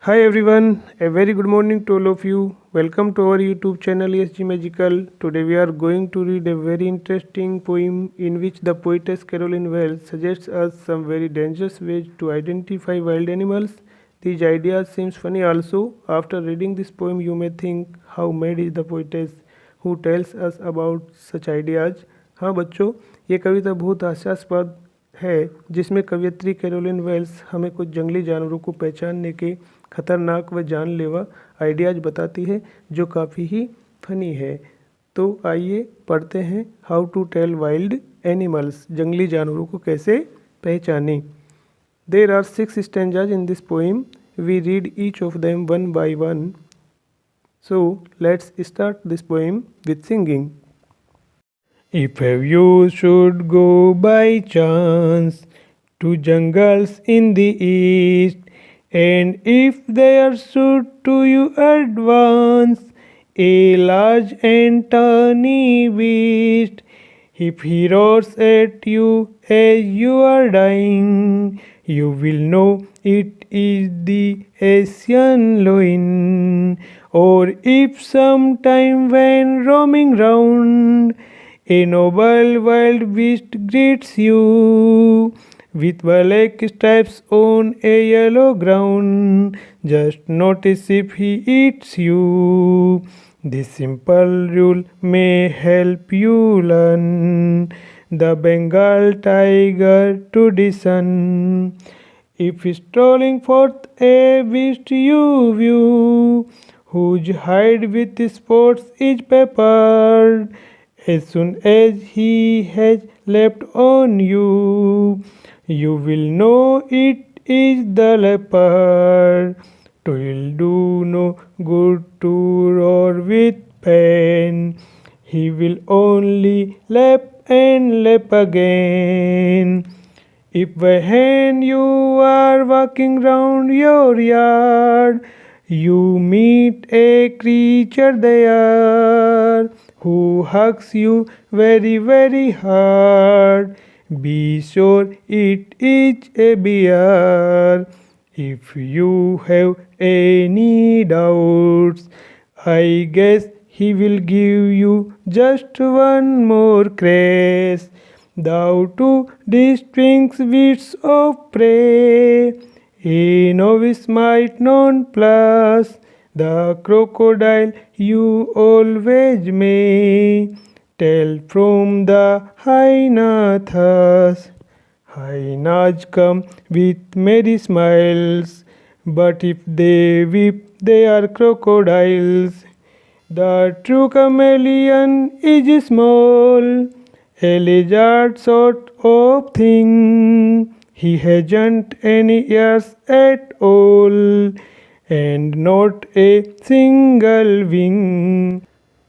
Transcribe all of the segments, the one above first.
Hi everyone, a very good morning to all of you. Welcome to our YouTube channel ESG Magical. Today we are going to read a very interesting poem in which the poetess Caroline Wells suggests us some very dangerous ways to identify wild animals. These ideas seems funny also. After reading this poem you may think how mad is the poetess who tells us about such ideas. हाँ बच्चों, ये कविता बहुत हास्यास्पद है जिसमें कवयित्री Caroline Wales हमें कुछ जंगली जानवरों को पहचानने के खतरनाक व जानलेवा आइडियाज़ बताती है जो काफ़ी ही फनी है। तो आइए पढ़ते हैं how to tell wild animals, जंगली जानवरों को कैसे पहचानें। There are 6 stanzas in this poem, we read each of them one by one. So let's start this poem with singing. If you should go by chance to jungles in the east, and if there should to you advance a large and tawny beast, if he roars at you as you are dying, you will know it is the Asian loin. Or if sometime when roaming round, a noble wild beast greets you with black stripes on a yellow ground. Just notice if he eats you. This simple rule may help you learn the Bengal tiger tradition. If strolling forth a beast you view, whose hide with spots is peppered, as soon as he has leapt on you, you will know it is the leopard. 'Twill do no good to roar with pain, he will only lap and lap again. If when you are walking round your yard, you meet a creature there who hugs you very, very hard, be sure it is a bear. If you have any doubts, I guess he will give you just one more caress. Thou to distinguish beasts of prey, a novice might not plus the crocodile you always may tell from the hyenas. Hyenas come with merry smiles, but if they weep they are crocodiles. The true chameleon is small, a lizard sort of thing. He hasn't any ears at all, and not a single wing.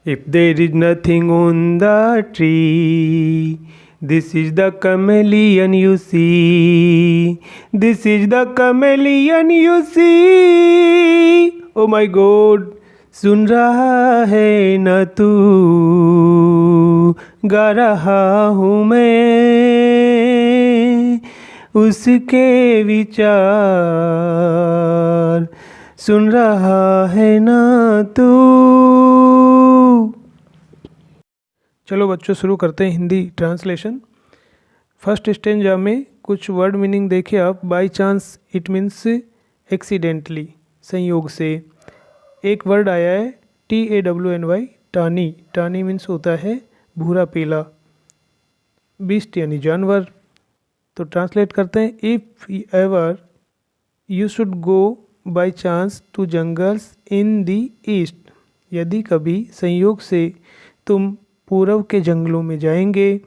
If there is nothing on the tree, this is the chameleon you see. This is the chameleon you see. Oh my God, सुन रहा है न तू, गा रहा हूँ मैं उसके विचार, सुन रहा है ना तू। चलो बच्चों शुरू करते हैं हिंदी ट्रांसलेशन। फर्स्ट स्टेंजा में कुछ वर्ड मीनिंग देखिए आप। By chance it means accidentally, संयोग से। एक वर्ड आया है TAWNY, टानी। टानी मीन्स होता है भूरा पीला। बीस्ट यानी जानवर। तो ट्रांसलेट करते हैं, if ever you should go by chance to jungles in the east, यदि कभी संयोग से तुम पूर्व के जंगलों में जाएंगे।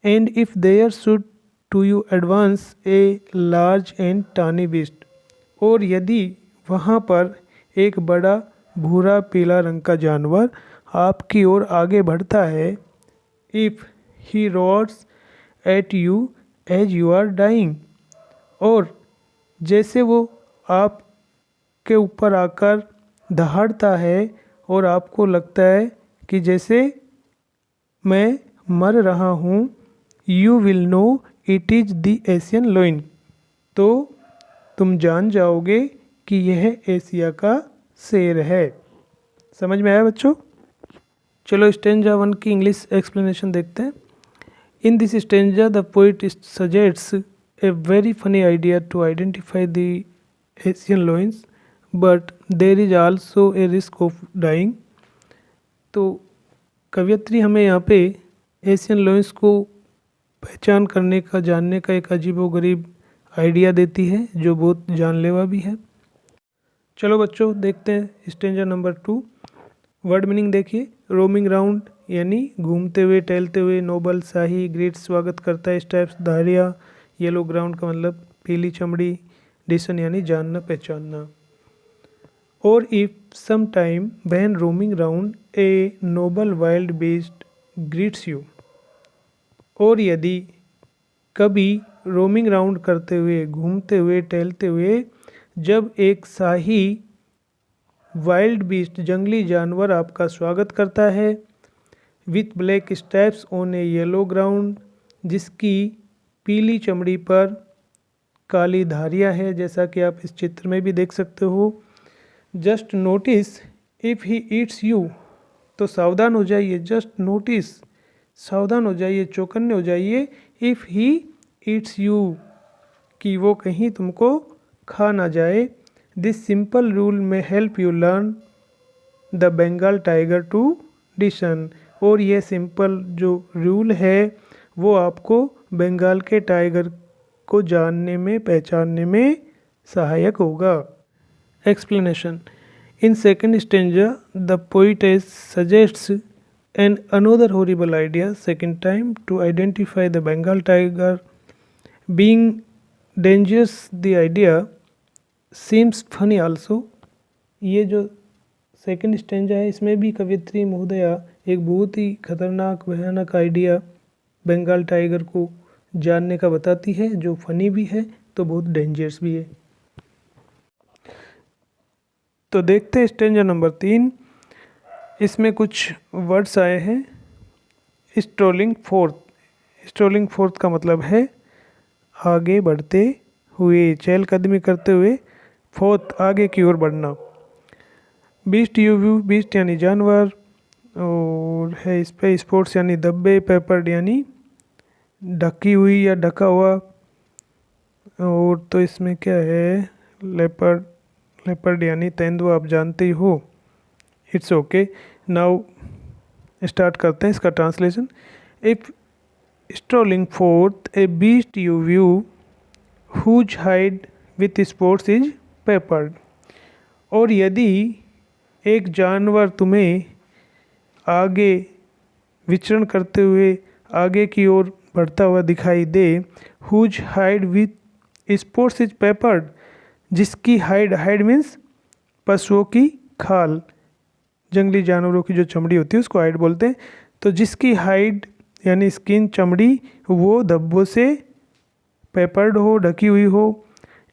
And if there should to you advance a large and tawny beast, और यदि वहाँ पर एक बड़ा भूरा पीला रंग का जानवर आपकी ओर आगे बढ़ता है। If he roars at you as you are dying, और जैसे वो आपके ऊपर आकर दहाड़ता है और आपको लगता है कि जैसे मैं मर रहा हूँ, you will know it is the Asian lion, तो तुम जान जाओगे कि यह एशिया का शेर है। समझ में आया बच्चों? चलो स्टेंजा 1 की इंग्लिश एक्सप्लेनेशन देखते हैं। In this stanza the poet suggests a very funny idea to identify the Asian lions but there is also a risk of dying. तो कवयित्री हमें यहाँ पे एशियन लॉयंस को पहचान करने का, जानने का एक अजीबोगरीब आइडिया देती है जो बहुत जानलेवा भी है। चलो बच्चों देखते हैं स्टेंजा नंबर 2। वर्ड मीनिंग देखिए। रोमिंग राउंड यानी घूमते हुए, टहलते हुए। नोबल शाही, ग्रेट स्वागत करता है। स्टेप्स धारिया। येलो ग्राउंड का मतलब पीली चमड़ी। डिसन यानी जानना, पहचानना। और if some time when roaming round a noble wild beast greets you. और यदि कभी रोमिंग राउंड करते हुए, घूमते हुए, टहलते हुए जब एक शाही वाइल्ड बीस्ट, जंगली जानवर आपका स्वागत करता है। With black straps on A yellow ground, जिसकी पीली चमड़ी पर काली धारियाँ है, जैसा कि आप इस चित्र में भी देख सकते हो। Just notice if he eats you, तो सावधान हो जाइए। जस्ट नोटिस, सावधान हो जाइए, चौकन्ने हो जाइए। इफ़ ही ईट्स यू, कि वो कहीं तुमको खा ना जाए। This simple rule may help you learn the Bengal tiger to discern. और ये सिंपल जो रूल है वो आपको बंगाल के टाइगर को जानने में, पहचानने में सहायक होगा। Explanation. In second stanza, the poetess suggests an another horrible idea, second time, to identify the Bengal tiger. Being dangerous, the idea seems funny also. ये जो सेकंड स्टेंजा है इसमें भी कवियत्री महोदया एक बहुत ही खतरनाक, भयानक आइडिया बंगाल टाइगर को जानने का बताती है, जो फनी भी है तो बहुत डेंजरस भी है। तो देखते हैं स्टेंजा नंबर 3। इसमें कुछ वर्ड्स आए हैं। Strolling fourth. स्ट्रोलिंग फोर्थ का मतलब है आगे बढ़ते हुए, चहलकदमी करते हुए। फोर्थ, आगे की ओर बढ़ना। बीस्ट यू व्यू, बीस्ट यानी जानवर। और है इस पे स्पोर्ट्स यानी धब्बे। पेपर्ड यानी ढकी हुई या ढका हुआ। और तो इसमें क्या है, लेपर्ड, लेपर्ड यानी तेंदुआ, आप जानते ही हो। It's okay. नाउ स्टार्ट करते हैं इसका translation. If strolling forth a beast you view whose hide with spots is peppered. और यदि एक जानवर तुम्हें आगे विचरण करते हुए, आगे की ओर बढ़ता हुआ दिखाई दे। Whose hide with spots is peppered, जिसकी हाइड, हाइड मीन्स पशुओं की खाल, जंगली जानवरों की जो चमड़ी होती है उसको हाइड बोलते हैं। तो जिसकी हाइड यानी स्किन, चमड़ी, वो धब्बों से पेपर्ड हो, ढकी हुई हो।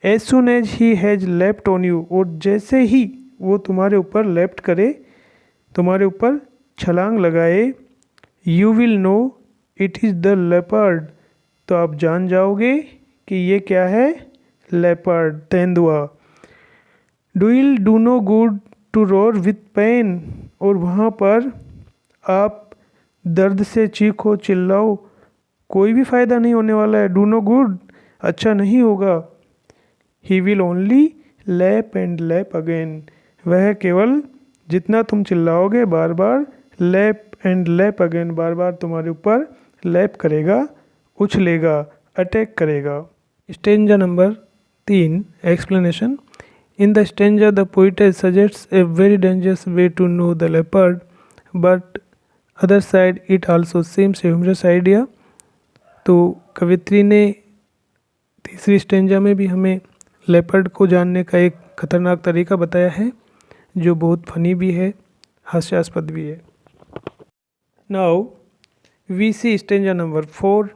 As soon as he has left on you, और जैसे ही वो तुम्हारे ऊपर लेफ्ट करे, तुम्हारे ऊपर छलांग लगाए। You will know it is the leopard, तो आप जान जाओगे कि ये क्या है, लेपर्ड, तेंदुआ। Do do no good to roar with pain, और वहाँ पर आप दर्द से चीखो, चिल्लाओ, कोई भी फ़ायदा नहीं होने वाला है। डू नो गुड, अच्छा नहीं होगा। He will only lap and lap again, वह केवल जितना तुम चिल्लाओगे बार बार, लैप एंड लैप अगेन, बार बार तुम्हारे ऊपर लैप करेगा, उछलेगा, अटैक करेगा। Stanza number 3, explanation. In the stanza, the poetess suggests a very dangerous way to know the leopard, but other side it also seems a humorous idea. तो कवित्री ने तीसरी stanza में भी हमें लेपर्ड को जानने का एक खतरनाक तरीका बताया है, जो बहुत फनी भी है, हास्यास्पद भी है। Now we see stanza number 4।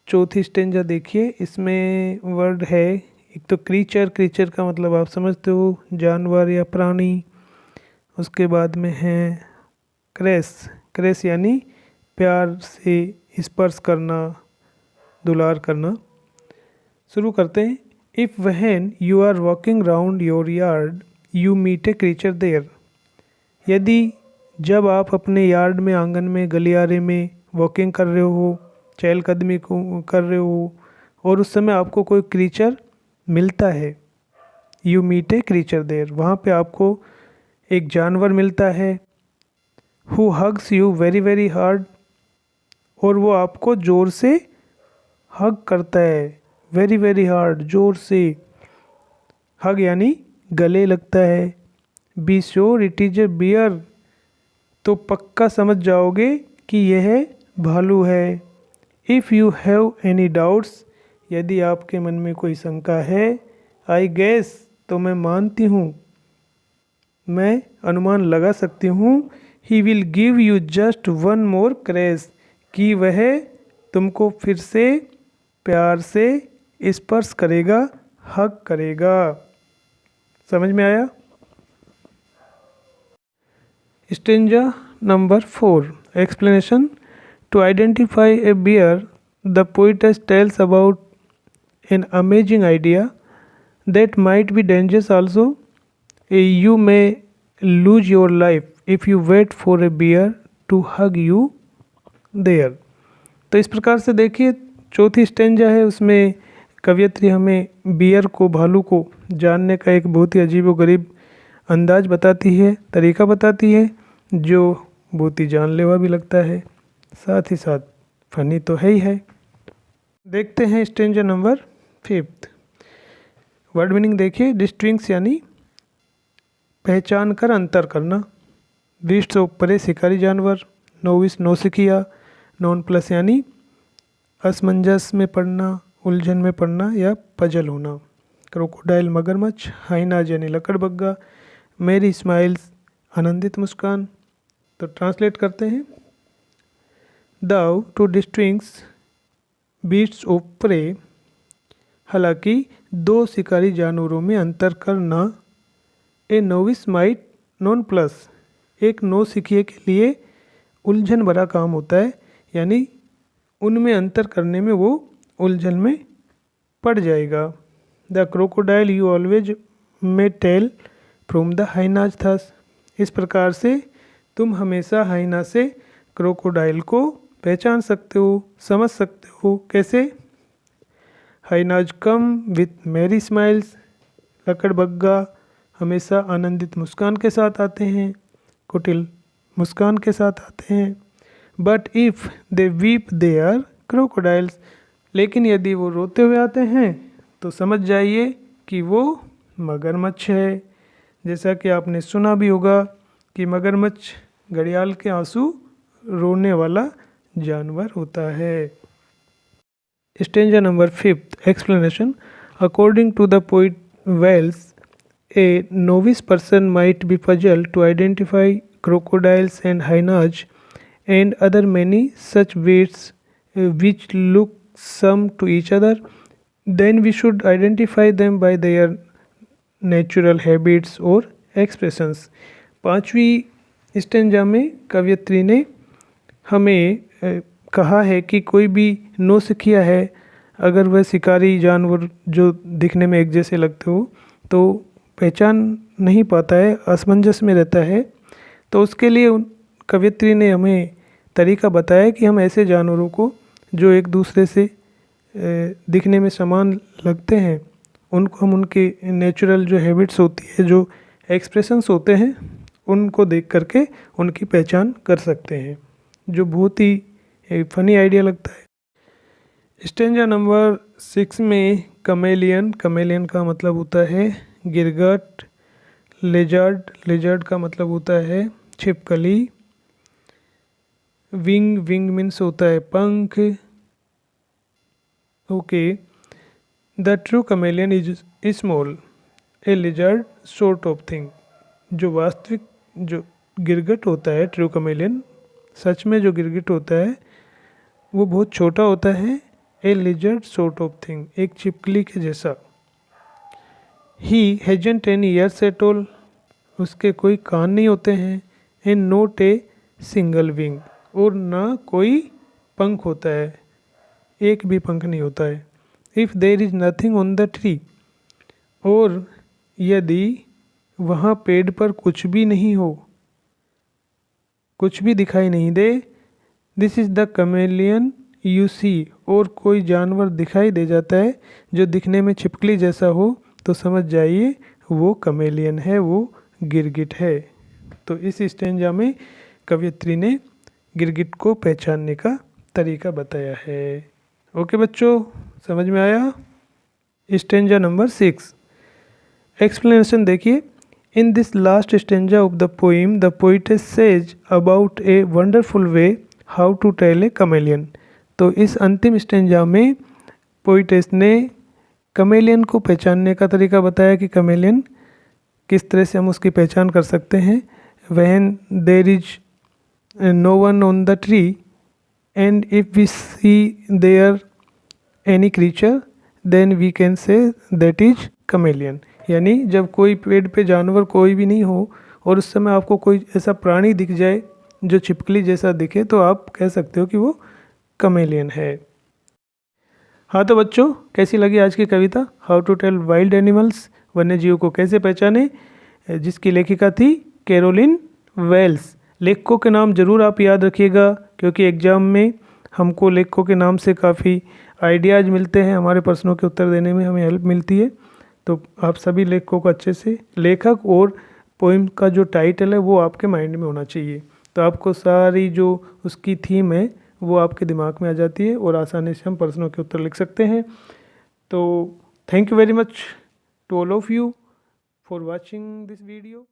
चौथी स्टेंजा देखिए, इसमें वर्ड है एक तो क्रीचर। क्रीचर का मतलब आप समझते हो, जानवर या प्राणी। उसके बाद में है क्रेस। क्रेस यानी प्यार से स्पर्श करना, दुलार करना। शुरू करते हैं। If when you are walking round your yard, you meet a creature there. यदि जब आप अपने यार्ड में, आंगन में, गलियारे में वॉकिंग कर रहे हो, चहलकदमी को कर रहे हो और उस समय आपको कोई क्रीचर मिलता है, you meet a creature there, वहाँ पे आपको एक जानवर मिलता है, who hugs you very very hard, और वो आपको ज़ोर से हग करता है, वेरी वेरी हार्ड, ज़ोर से, हग यानी गले लगता है। Be sure it is a bear, तो पक्का समझ जाओगे कि यह भालू है। If you have any doubts, यदि आपके मन में कोई शंका है, आई गेस, तो मैं मानती हूँ, मैं अनुमान लगा सकती हूँ, he will give you just one more caress, कि वह तुमको फिर से प्यार से स्पर्श करेगा, हग करेगा। समझ में आया? Stanza number 4, explanation. To identify a bear, the poetess tells about an amazing idea that might be dangerous also. You may lose your life if you wait for a bear to hug you there. तो इस प्रकार से देखिए, चौथी stanza है, उसमें कवयित्री हमें बियर को, भालू को जानने का एक बहुत ही अजीब व गरीब अंदाज बताती है, तरीका बताती है, जो बहुत ही जानलेवा भी लगता है, साथ ही साथ फनी तो है ही है। देखते हैं स्टेंजा नंबर 5। वर्ड मीनिंग देखिए, डिस्टिंग्स यानी पहचान कर, अंतर करना, बीस्ट्स ऑफ प्रे शिकारी जानवर, नोविस नौसिखिया, नॉन प्लस यानी असमंजस में पड़ना, उलझन में पड़ना या पजल होना, क्रोकोडाइल मगरमच्छ, हाइनाज यानी लकड़बग्गा, मेरी स्माइल्स आनंदित मुस्कान। तो ट्रांसलेट करते हैं, दाउ टू डिस्टिंग्स बीस्ट्स ऑफ प्रे, हालांकि दो शिकारी जानवरों में अंतर करना, ए नोविस माइट नॉन प्लस, एक नौसिखिए के लिए उलझन भरा काम होता है, यानी उनमें अंतर करने में वो उलझन में पड़ जाएगा। The crocodile you always may tell from the hyenas thus, इस प्रकार से तुम हमेशा हाइना से क्रोकोडाइल को पहचान सकते हो, समझ सकते हो। कैसे? हाइनाज कम विथ मेरी स्माइल्स, लकड़बग्गा हमेशा आनंदित मुस्कान के साथ आते हैं, कुटिल मुस्कान के साथ आते हैं। But if they weep they are crocodiles, लेकिन यदि वो रोते हुए आते हैं तो समझ जाइए कि वो मगरमच्छ है। जैसा कि आपने सुना भी होगा कि मगरमच्छ घड़ियाल के आंसू रोने वाला जानवर होता है। Stanza number 5, explanation. According to the poet Wells, a novice person might be puzzled to identify crocodiles and hyenas and other many such weights which look some to each other, then we should identify them by their natural habits or expressions। 5वीं stanza में कवयित्री ने हमें कहा है कि कोई भी नौसिखिया है, अगर वह शिकारी जानवर जो दिखने में एक जैसे लगते हो तो पहचान नहीं पाता है, असमंजस में रहता है, तो उसके लिए कवयित्री ने हमें तरीका बताया कि हम ऐसे जानवरों को जो एक दूसरे से दिखने में समान लगते हैं, उनको हम उनके नेचुरल जो हैबिट्स होती है, जो एक्सप्रेशंस होते हैं, उनको देख करके उनकी पहचान कर सकते हैं, जो बहुत ही फनी आइडिया लगता है। स्टेंजा नंबर 6 में कमेलियन, कमेलियन का मतलब होता है गिरगट, लेजर्ड, लेजर्ड का मतलब होता है छिपकली, विंग, विंग मीन्स होता है पंख। Okay, the true chameleon is small, A lizard sort of thing, जो वास्तविक जो गिरगिट होता है, ट्रू कमेलियन सच में जो गिरगिट होता है वो बहुत छोटा होता है, ए लिजर्ड सॉर्ट ऑफ थिंग, एक छिपकली के जैसा। He hasn't any years at all, उसके कोई कान नहीं होते हैं, and note a single wing, और ना कोई पंख होता है, एक भी पंख नहीं होता है। If there is nothing on the tree, और यदि वहाँ पेड़ पर कुछ भी नहीं हो, कुछ भी दिखाई नहीं दे, this is the chameleon you see, और कोई जानवर दिखाई दे जाता है जो दिखने में छिपकली जैसा हो, तो समझ जाइए वो कमेलियन है, वो गिरगिट है। तो इस स्टेंजा में कवयित्री ने गिरगिट को पहचानने का तरीका बताया है। ओके बच्चों, समझ में आया। स्टेंजा नंबर 6, एक्सप्लेनेशन देखिए। In this last stanza of the poem the poetess says about a wonderful way how to tell a chameleon. तो इस अंतिम स्टेंजा में पोइटेस ने कमेलियन को पहचानने का तरीका बताया कि कमेलियन किस तरह से हम उसकी पहचान कर सकते हैं। When there is no one on the tree and if we see there any creature then we can say that is chameleon. यानी जब कोई पेड़ पे जानवर कोई भी नहीं हो और उस समय आपको कोई ऐसा प्राणी दिख जाए जो छिपकली जैसा दिखे, तो आप कह सकते हो कि वो कमेलियन है। हाँ तो बच्चों, कैसी लगी आज की कविता how to tell wild animals, वन्य जीवों को कैसे पहचाने, जिसकी लेखिका थी कैरोलिन वेल्स। लेखकों के नाम ज़रूर आप याद रखिएगा, क्योंकि एग्ज़ाम में हमको लेखकों के नाम से काफ़ी आइडियाज़ मिलते हैं, हमारे प्रश्नों के उत्तर देने में हमें हेल्प मिलती है। तो आप सभी लेखकों को अच्छे से, लेखक और पोइम का जो टाइटल है वो आपके माइंड में होना चाहिए, तो आपको सारी जो उसकी थीम है वो आपके दिमाग में आ जाती है और आसानी से हम प्रश्नों के उत्तर लिख सकते हैं। तो thank you very much to all of you for watching this video.